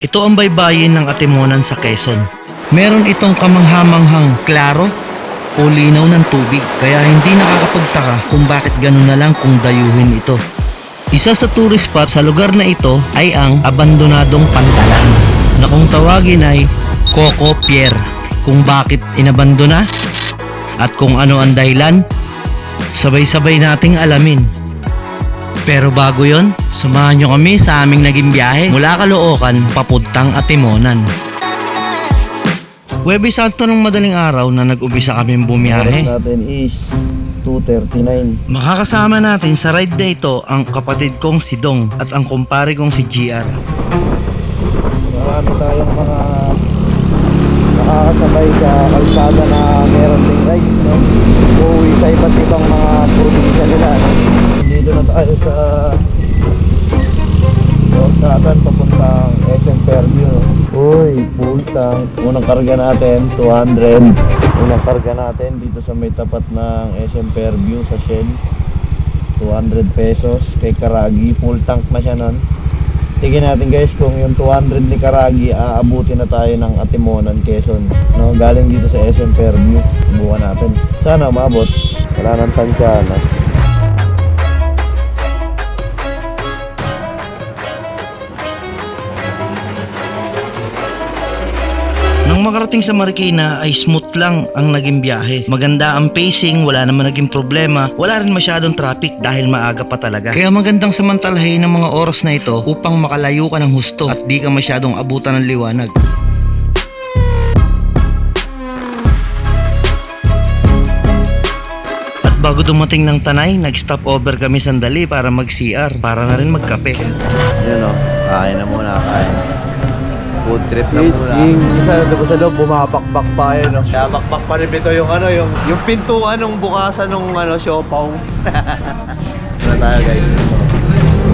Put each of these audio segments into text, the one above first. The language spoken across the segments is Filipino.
Ito ang baybayin ng Atimonan sa Quezon. Meron itong kamanghamanghang klaro o linaw ng tubig, kaya hindi nakakapagtaka kung bakit ganun na lang kung dayuhin ito. Isa sa tourist spot sa lugar na ito ay ang abandonadong pantalan na kung tawagin ay Coco Pier. Kung bakit inabandona at kung ano ang dahilan, sabay-sabay nating alamin. Pero bago yon, samahan nyo kami sa aming naging biyahe mula Caloocan papuntang Atimonan. Huwebes Santo ng madaling araw na nag-umpisa kaming bumiyahe. Oras natin is 2:39. Makakasama natin sa ride na ito ang kapatid kong si Dong at ang kumpare kong si GR. Marami tayong mga nakakasabay sa kalsada na meron ding rides, no? Uuwi sa iba't ibang mga probinsya nila, no? Dito na tayo sa Ortadan papuntang SM Fairview, no? Uy, full tank. Unang karga natin 200. Unang karga natin dito sa may tapat ng SM Fairview sa Shell, 200 pesos. Kay Karagi, full tank na siya nun. Tingin natin guys kung yung 200 ni Karagi aabutin na tayo ng Atimonan, Quezon, no? Galing dito sa SM Fairview. Subukan natin. Sana umabot. Wala nang tansya, no? Nang makarating sa Marikina ay smooth lang ang naging biyahe. Maganda ang pacing, wala naman naging problema, wala rin masyadong traffic dahil maaga pa talaga. Kaya magandang samantalahin ng mga oras na ito upang makalayo ka ng husto at di ka masyadong abutan ng liwanag. At bago dumating ng Tanay, nag-stop over kami sandali para mag-CR, para na rin magkape. Yun, o, kain na muna, kain. Food trip na muna. Yung isa sa loob, bumabakbak pa yun, no? Kaya bakbak pa rin ito yung ano, yung pintuan ng bukasan ng ano, siopaw. Wala tayo guys.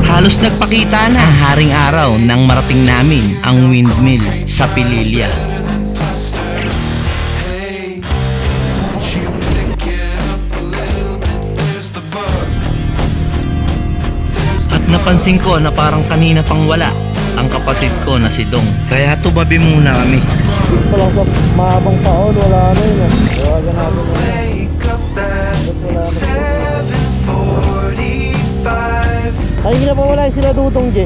Halos nagpakita na ang haring araw nang marating namin ang windmill sa Pililya. At napansin ko na parang kanina pang wala ang kapatid ko na si Dong. Kaya tumabi muna kami. Wala sa mahabang taon, wala na yun. Tawagan natin na. Ay, hindi na pa wala sila dutong, G.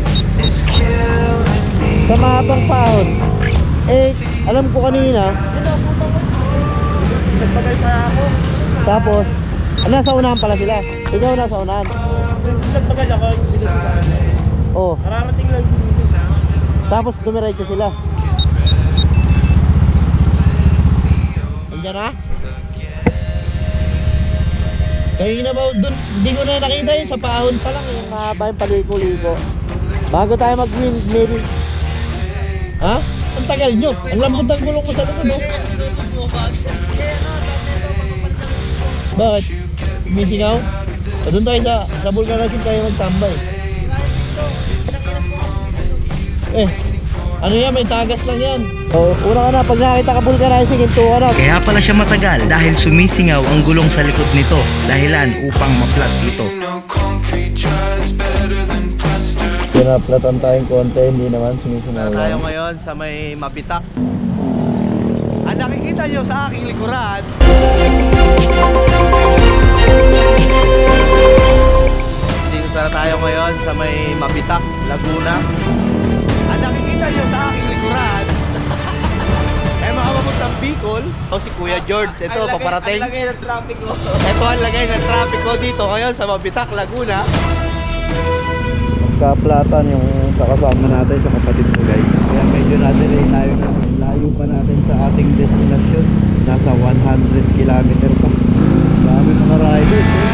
Sa mahabang paon. Eh, alam ko kanina. Tapos, nasa unahan pala sila. Ikaw nasa unahan. Nagpagal ako, Oh, kararating lang. tapos dumiretso sila. Andiyan na? Kanina ba doon, hindi ko na nakita yun, sa paahon pa lang yung mahaba yung paliko-liko. Bago tayo mag-windmill. Ha? Ang tagal nyo. Ang lambot ng gulong ko sa likod, no? Bakit? Misigaw? Doon tayo sa Vulcanizing tayo magtambay. Eh, ano yan? May tagas lang yan. Oh, una ka na, pag nakita ka Vulcanizing, hinto ka na. Kaya pala siya matagal dahil sumisingaw ang gulong sa likod nito, dahilan upang ma-flat ito. Pinaplatan tayong konti, hindi naman sumisingaw Tayo lang. ngayon sa may Mabitak. Ang nakikita nyo sa aking likuran, dito tayo ngayon sa may Mabitak, Laguna. Ang nakikita nyo sa aking likuran ay mga papuntang Bicol. O si Kuya George, ito paparating. Ang lagay ng traffic ko. Ito ang lagay ng traffic ko dito ngayon sa Mabitak, Laguna. Kaplatan yung sa kasama natin, sa kapatid ko guys. Kaya medyo natin ay layo pa natin sa ating destination. Nasa 100 kilometer pa. Dami mga riders, eh.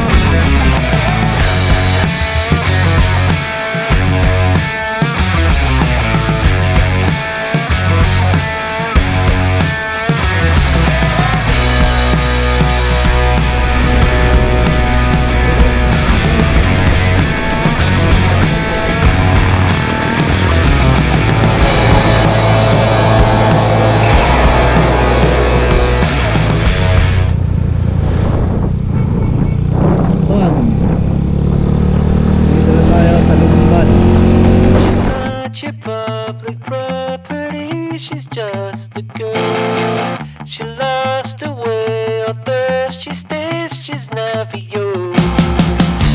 she's just a girl. She lost her way, although she stays, she's never yours.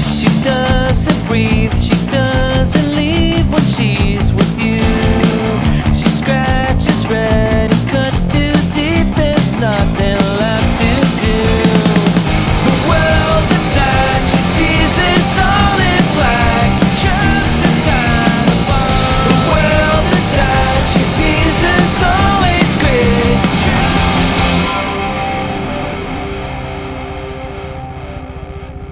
She doesn't breathe, she doesn't leave when she's with you. She scratches red and cuts too deep, there's nothing left to do. The world inside she sees is all in black, trapped inside a ball. The world inside she sees is always gray.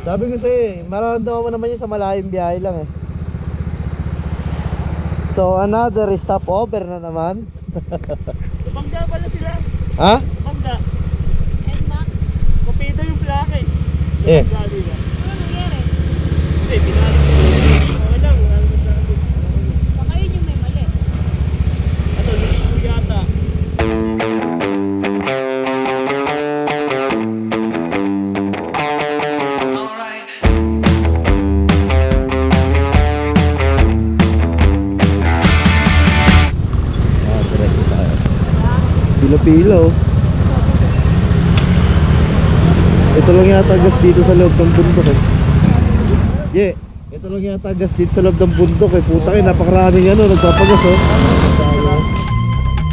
Sabi ko sa'yo, mararamdaman mo naman yun sa malayong biyahe lang eh. So another stopover na naman. Bangga pala sila. Ha? Bangga. NMAX? Kupido yung plaka eh. Eh. Bangga nila. Ano nangyari? Hindi, pinalo ko. Okay lang. Baka yun yung may mali. Ano, listo yata. Ah, diretso tayo. Pilo-pilo. Ito lang yata gas dito sa loob ng bundok eh. Yeah, ito lang yata gas dito sa loob ng bundok eh. Puta kayo, napakaraming nagpapagas oh. Tayo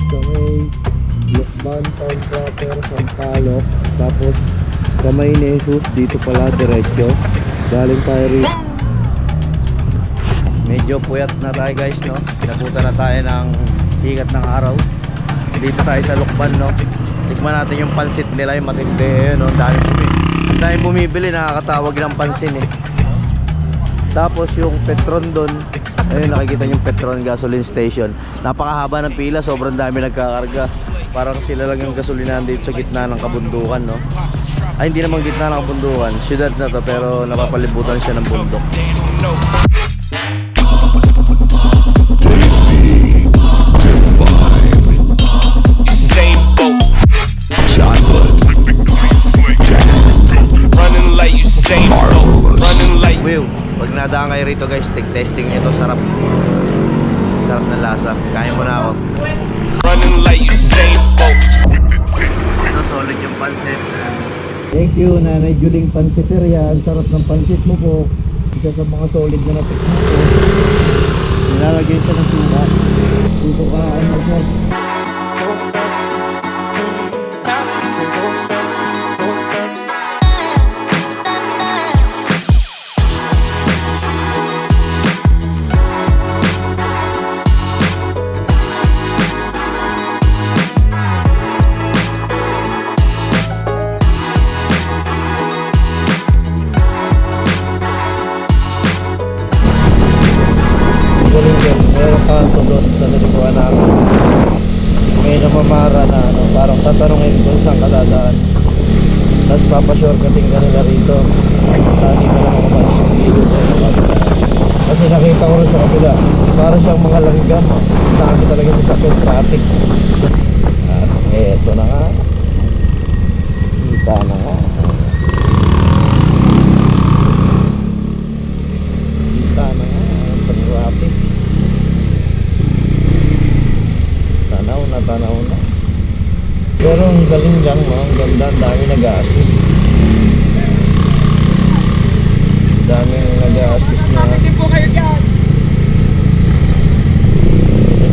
sa may Lukban, Town Proper, Sampaloc. Tapos sa may Nesus, dito pala diretso. Galing tayo rito. Medyo puyat na tayo guys, no? Pinabutan na tayo ng sikat ng araw. Dito tayo sa Lukban, no? Tikman natin yung pansit nila, yung matindi, no? Ang dami bumibili, nakakatawag ng pansin eh. Tapos yung Petron doon, ayun, nakikita yung Petron gasoline station. Napakahaba ng pila, sobrang dami nagkakarga. Parang sila lang yung gasolinahan dito sa gitna ng kabundukan, no? Ay, hindi naman gitna ng kabundukan, syudad na to, pero napapalibutan siya ng bundok. Wow, pag nadaan kayo rito guys, testing nyo ito, sarap. Sarap na lasa, kain mo na ako. Ito solid yung pansit. Thank you, Nanay Juling Pansiteria. Ang sarap ng pansit mo po. Isa sa mga solid na natikman ko. Nilalagay siya ng suka. Dito ka, ano siya. Meron kanto doon sa nalikuan namin. May namamara na parang tatanungin kung saan ka dadaan. Tapos papashortcutting ka nila rito. Tani ka lang ako dito sa kabila. Kasi nakita ko rin sa kabila, para siyang mga langgam. Dami talaga sa sakit, traffic. At eto na nga. Kita na nga. Kita na nga. Traffic. Tanaw na. Pero ang galing lang, ang ganda, ang dami nag-a-assist. Daming nag-a-assist na. Bakit po kayo dyan?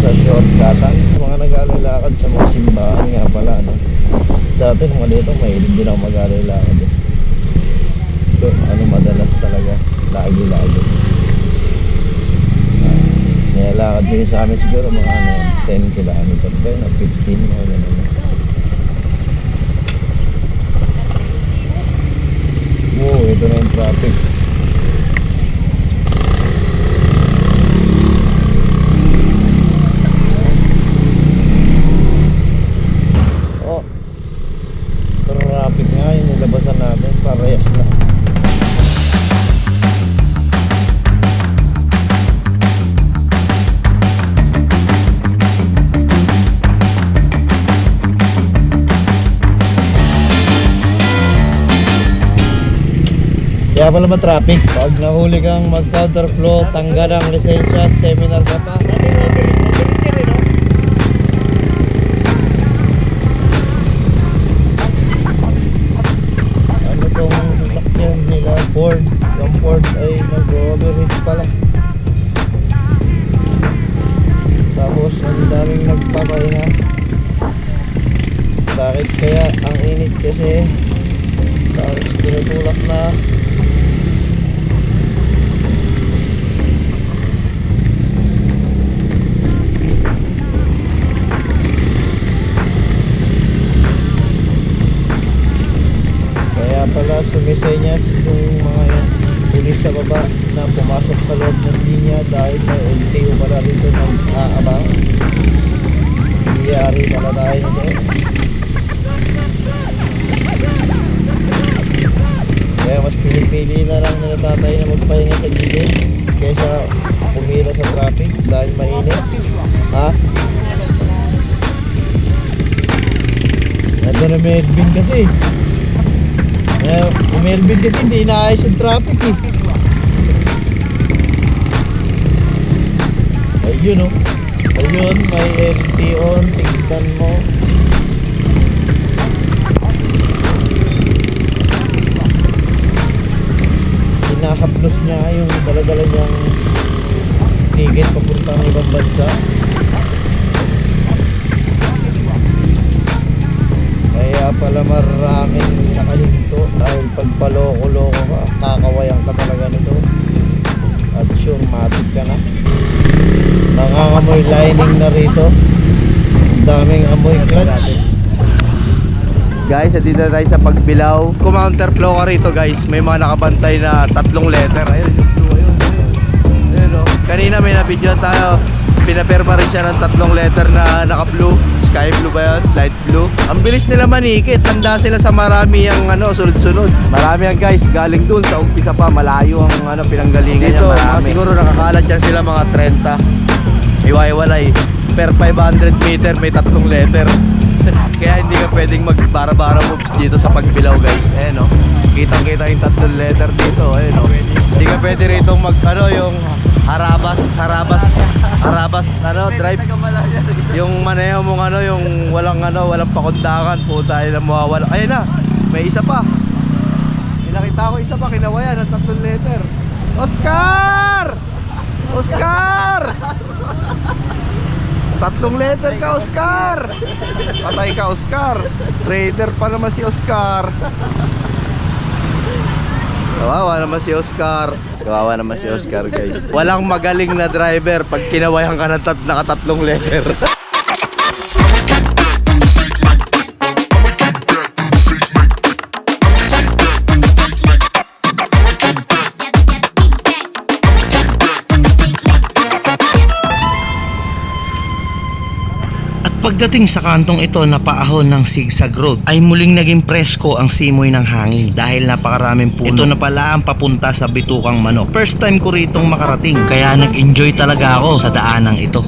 Sa shortcutan, mga nag-alilakad sa mga simbahan nga pala, no? Dati nung dito, mahilig din ako mag-alilakad. So, madalas talaga, lagi. Nilalakad din sa amin siguro mga 10 kilometer ba yun, 15 mga ganun. Oo, ito na yung traffic. Oh, traffic nga yung nilabasan natin, parehas na. Kaya pala ma-traffic. Pag nahuli kang mag-counterflow, tanggal ang lisensya, seminar ka pa. daming nagpapahinga. Bakit kaya ang init kasi? Tapos tinutulak na. Kaya pala sumisenyas yung mga pulis sa baba na pumasok sa loob ng linya dahil may LTO pala rito ng aabang. Iyari pala tayo nito. Kaya mas pinipili na lang nila tatay na magpahinga sa gilid kaysa pumila sa traffic dahil mainit. Ha? Ito na Melvin kasi. Melvin kasi hindi inaayos yung traffic eh. Ayun oh. Ayun, may LTO. Tignan mo. Nakaplos niya yung dala-dala niyang ticket papuntang ibang bansa. Kaya pala maraming nakahinto dahil pagpaloko-loko ka, kakawayang ka talaga nito. At sure, matik ka na. Nangangamoy lining na rito. Ang daming amoy clutch. Guys, dito tayo sa Pagbilao. Kung counterflow ka rito guys, may mga nakabantay na 3 letter. Ayun, yung blue, ayun. Ayun o. Kanina may na-video tayo. Pinaperma rin siya ng 3 letter na naka-blue. Sky blue ba yun? Light blue. Ang bilis nila manikit. Tanda sila sa marami yung sunod-sunod. Marami yan guys. Galing dun sa umpisa pa. Malayo ang pinanggalingan niya. Marami. Siguro nakakalat yan sila mga 30. Iwa-iwalay. Per 500 meter may 3 letter. Kaya hindi ka pwedeng magbara-bara moves dito sa Pagbilao guys. Ayan o. Kitang-kita yung 3 letter dito. Ayan o. Hindi ka pwede rito yung harabas drive. Yung maneho mong yung walang pakundangan. Puta yun ang mawawala. Ayan na. May isa pa. May nakita ko isa pa kinawayan ng 3 letter. Oscar! Oscar! 3 letter ka, Oscar. Patay ka, Oscar. Trader pa naman si Oscar. Kawawa naman si Oscar. Kawawa naman si Oscar guys. Walang magaling na driver pag kinawayan ka ng naka-3 letter. Pagdating sa kantong ito na paahon ng zigzag road ay muling naging presko ang simoy ng hangin dahil napakaraming puno. Ito na pala ang papunta sa Bitukang Manok. First time ko ritong makarating kaya nag-enjoy talaga ako sa daanang ito.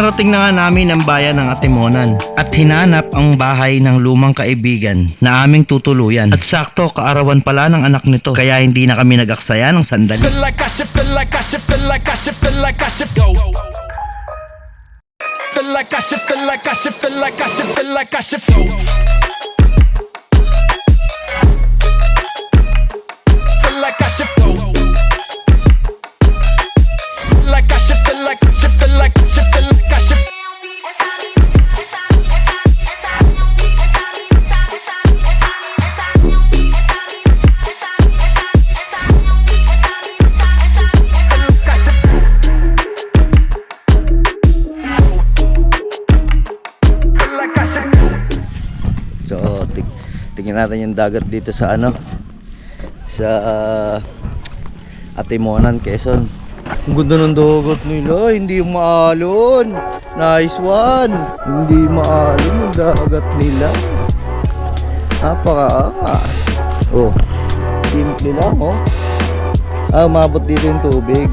narating na nga namin ang bayan ng Atimonan at hinanap ang bahay ng lumang kaibigan na aming tutuluyan. At sakto kaarawan pala ng anak nito kaya hindi na kami nag-aksaya ng sandali. Feel like I should, feel like I should, feel like I should, feel like I should go. Feel like I should, feel like I should, feel like I should, feel like I should go. Feel like I should go. Feel like I should, feel like I should, feel like I should, feel like I should. So, tingnan natin yung dagat dito sa ano, sa Atimonan, Quezon. Ang ganda ng dagat nila, hindi maalon. Nice one. Hindi maalon yung dagat nila. Napaka-angas. Oh, simple lang oh. Umabot dito yung tubig.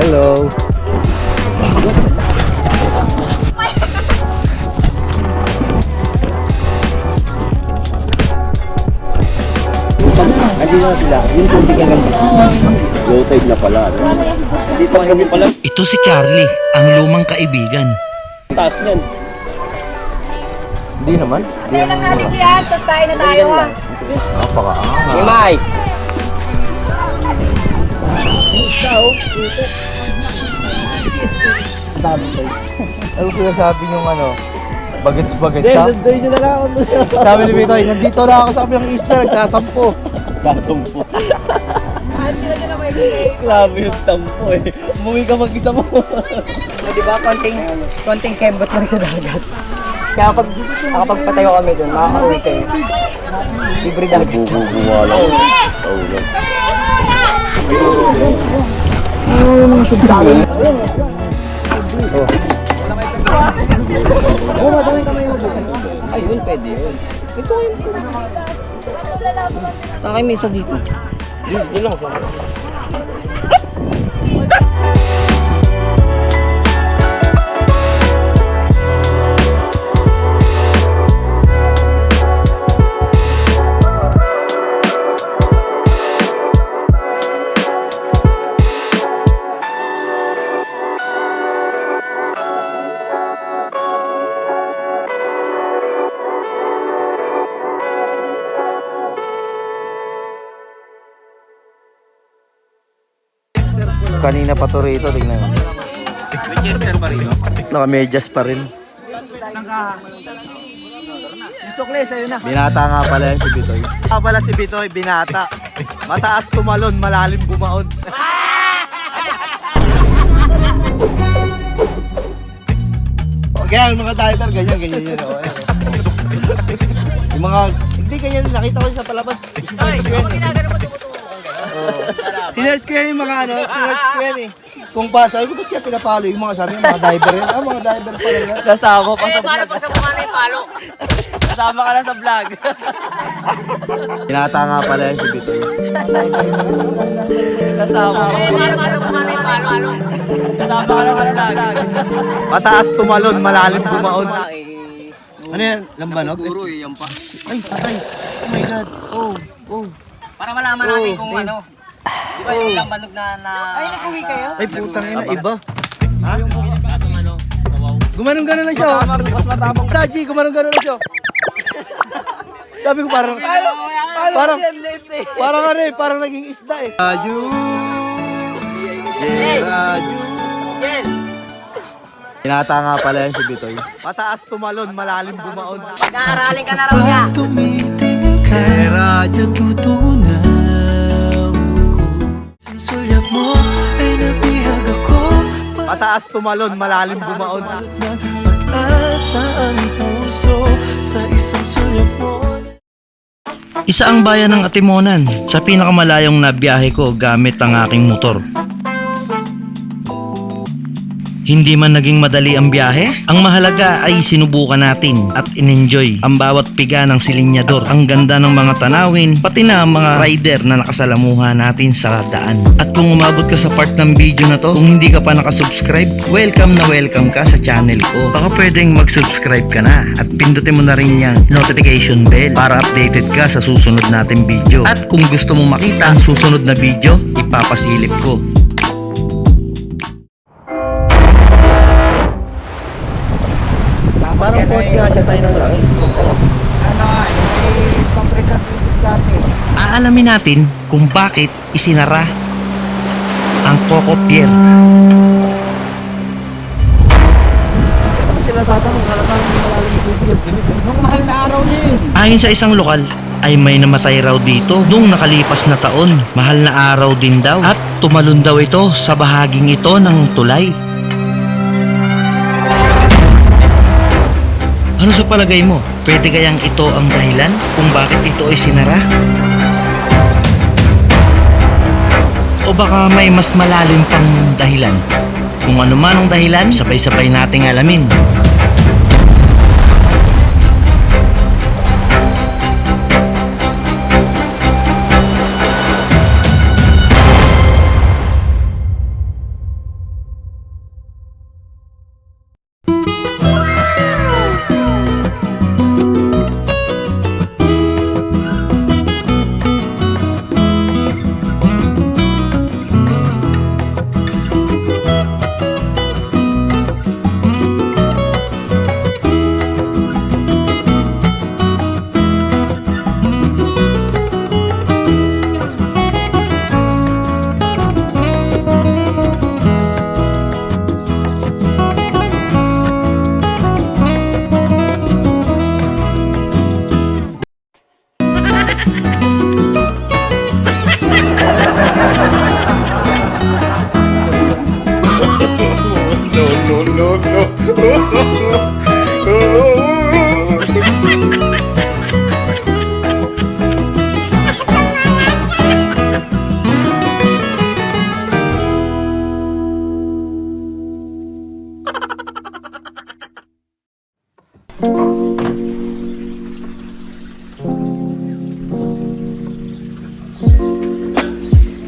Hello. Low tide na pala. Dito ang gabi pala. Ito si Charlie, ang lumang kaibigan. Taas niyan. Hindi naman. Tayo lang natin siya, tapos tayo na tayo. Napaka-angas. Imay! Ano sinasabi nyung ano? Bagets-bagets ha? Hindi, na lang ako. Sabi ni Bitoy, nandito na ako sa kabilang Easter, nagtatampo. Tatumpo. Grabe yung tampo eh. Umuwi ka mag-isa mo. Di ba, konting kembot lang sa dagat. Kaya pag nakapagpatayo kami doon, makaka-uwi kayo. Libre dagat. Bubuwa lang. Oh, lang. Ayun, pwede yun. Ito yun. Takay may isa dito. Yun lang. Kanina pa to rito, tingnan mo. Winchester pa rin. Naka-medyas pa rin. Sukles, ayun na. Binata nga pala yan si Bitoy. Nga pala si Bitoy, binata. Mataas tumalon, malalim bumaon. Kaya yung mga diver, ganyan yun. Oh. Yung mga, hindi ganyan, nakita ko sa palabas. Sinerge ko yan eh. Sinerge ko yan yung mga ano, sinerge ko yan eh. Kung pa, sabi ko, ba't kaya pinapalo yung mga sabi, mga diver yan? Mga diver pala yan. Nasama pa sa vlog. sa mukha na yung palo? Kasama ka na sa vlog. Binata nga pala yan si Bitoy. Kasama ka. Sa mukha na yung palo? Kasama ka na sa vlog. Mataas tumalon, malalim bumaon. Ano yan? Lambanog? Siguro yan pa. Ay, patay. Oh my God. Oh. Para malaman natin kung ano. Di ba yung lambanog na... Ay, nag-uwi kayo? Ay, putang ina, iba. Ha? Gumanong-ganon lang siya. Mas matabang. Saji, gumanong-ganon lang siya. Sabi ko parang... Parang ano eh, parang naging isda eh. Raju. Raju. Binata nga pala yan si Bitoy. Mataas tumalon, malalim bumaon. Nakaaraling ka na raw niya. Tumitingin ka, Raju. natutunaw ako. Sa sulyap mo ay nabihag ako. Mataas tumalon, malalim bumaon. Ng pag-asa ang puso sa isang sulyap mo. Isa ang bayan ng Atimonan sa pinakamalayong na biyahe ko gamit ang aking motor. Hindi man naging madali ang biyahe, ang mahalaga ay sinubukan natin at in-enjoy ang bawat piga ng silinyador, ang ganda ng mga tanawin, pati na ang mga rider na nakasalamuha natin sa daan. At kung umabot ka sa part ng video na to, kung hindi ka pa nakasubscribe, welcome na welcome ka sa channel ko. Baka pwedeng mag-subscribe ka na at pindutin mo na rin yung notification bell para updated ka sa susunod nating video. At kung gusto mo makita ang susunod na video, ipapasilip ko. Parang port nga siya tayo ng langis. Aalamin natin kung bakit isinara ang Coco Pier. Sila tatanong, kalakaan yung malalim yung tubig. Nung mahal na araw niya yun. Ayon sa isang lokal, ay may namatay raw dito nung nakalipas na taon. Mahal na araw din daw at tumalon daw ito sa bahaging ito ng tulay. Ano sa palagay mo? Pwede kayang ito ang dahilan kung bakit ito ay sinara? O baka may mas malalim pang dahilan? Kung ano man ang dahilan, sabay-sabay nating alamin.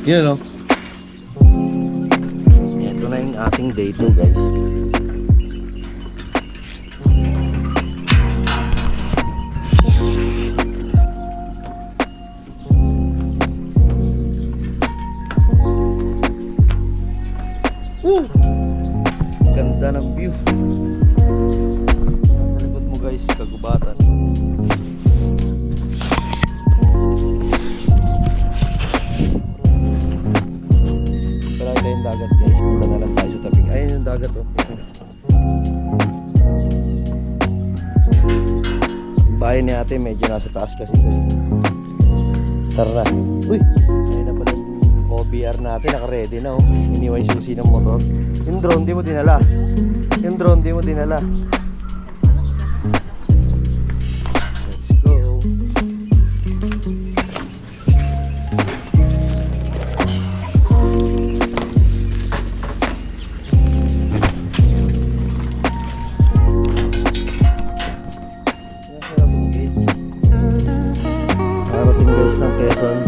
Yun o. Ito na yung ating day 2 guys. Ganda ng view. Sa likod mo guys, kagubatan. Yung dagat guys, punta na lang tayo sa tabing. Ayun yung dagat oh. Yung bahay ni ate medyo nasa taas kasi ito. Tara na. Uy! Ayun na pala yung OBR natin, naka-ready na oh. Iniwan yung susi ng motor. Yung drone di mo dinala. Yung drone di mo dinala. Let's go. Parating guys ng Quezon.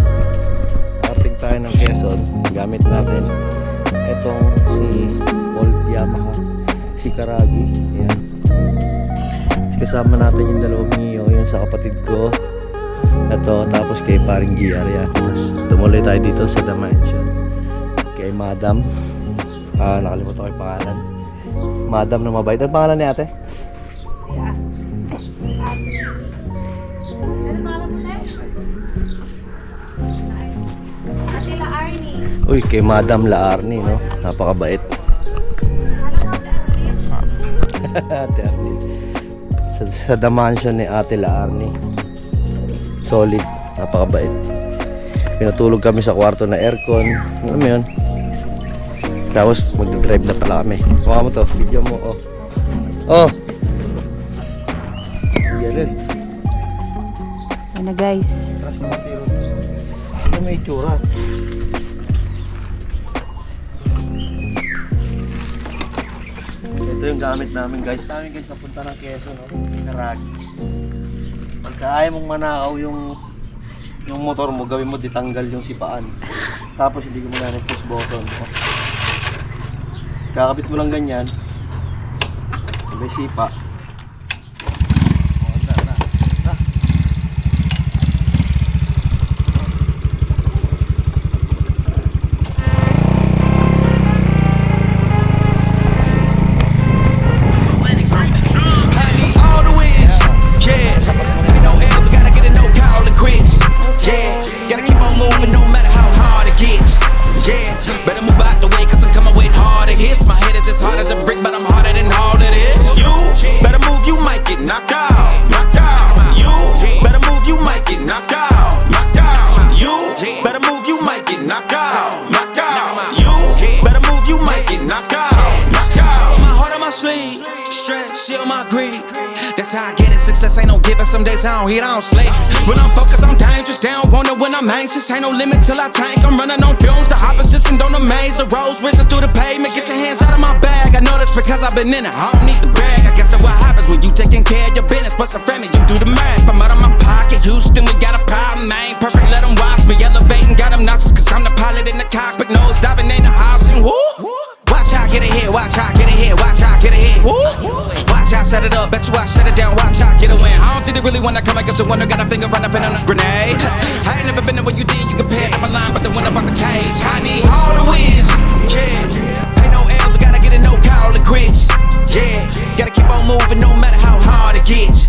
Parating tayo ng Quezon. Gamit natin itong si old Yamaha, si Karagi. Ayan. Kasama natin yung dalawang Mio, yun sa kapatid ko. Ito, tapos kay paring GR yan. Tapos tumuloy tayo dito sa The Mansion kay Madam. Nakalimutan ko yung pangalan. Madam na mabait. Ang pangalan ni ate? Uy, kay Madam Laarni, no? Napakabait. Ate Arnie. Sa The Mansion ni Ate Laarni. Solid. Napakabait. Pinatulog kami sa kwarto na aircon. Ano mo yun? Tapos magdadrive na pala kami. Mukha mo to. Video mo. Oh. Oh! Yan din. Ano guys? Tras mo tiro. Ano may itsura? Ito yung gamit namin guys. Napunta ng Quezon, no? Karagis. Pagka ayaw mong manakaw yung motor mo, gawin mo ditanggal yung sipaan. Tapos hindi ko muna push button. No? Kakabit mo lang ganyan. May sipa. I need all the wins. Yeah, ain't no L's, I gotta get a no call and quits. Yeah, gotta keep on moving no matter how hard it gets. Yeah, better move out the way cause I'm coming with harder hits. My head is as hard as a brick, but I'm harder than all of this. You better move, you might get knocked out. Knocked out. You better move, you might get knocked out. Knocked out. You better move, you might get knocked out. Knocked out. You better move, you might get knocked out. Knocked out. My heart on my sleeve, stress, shit on my greed. That's how I get it. Success ain't no giving. Some days I don't hit, I don't sleep. When I'm focused, I'm dangerous. They don't want it when I'm anxious. Ain't no limit till I tank. I'm running on fumes. The opposition don't amaze. The roads racing through the pavement. Get your hands out of my bag. I know that's because I've been in it. I don't need to brag. I guess that's what happens when you taking care of your business. But some family, you do the math. I'm out of my pocket. Houston, we got a problem. I ain't perfect. Let them watch me elevating. Got them nauseous. Cause I'm the pilot in the cockpit. Nose diving in the house. And whoo. Watch out, get ahead. Watch out, get ahead. Watch out, get ahead. Woo. Watch out, set it up. Bet you I shut it down. Watch out, get a win. I don't think they really wanna come against the one that got a finger run up in on a grenade. I ain't never been there when you did. You compare to my line, but the one up out the cage. I need all the wins. Yeah, ain't no L's. I gotta get a no call and quits. Yeah, gotta keep on moving no matter how hard it gets.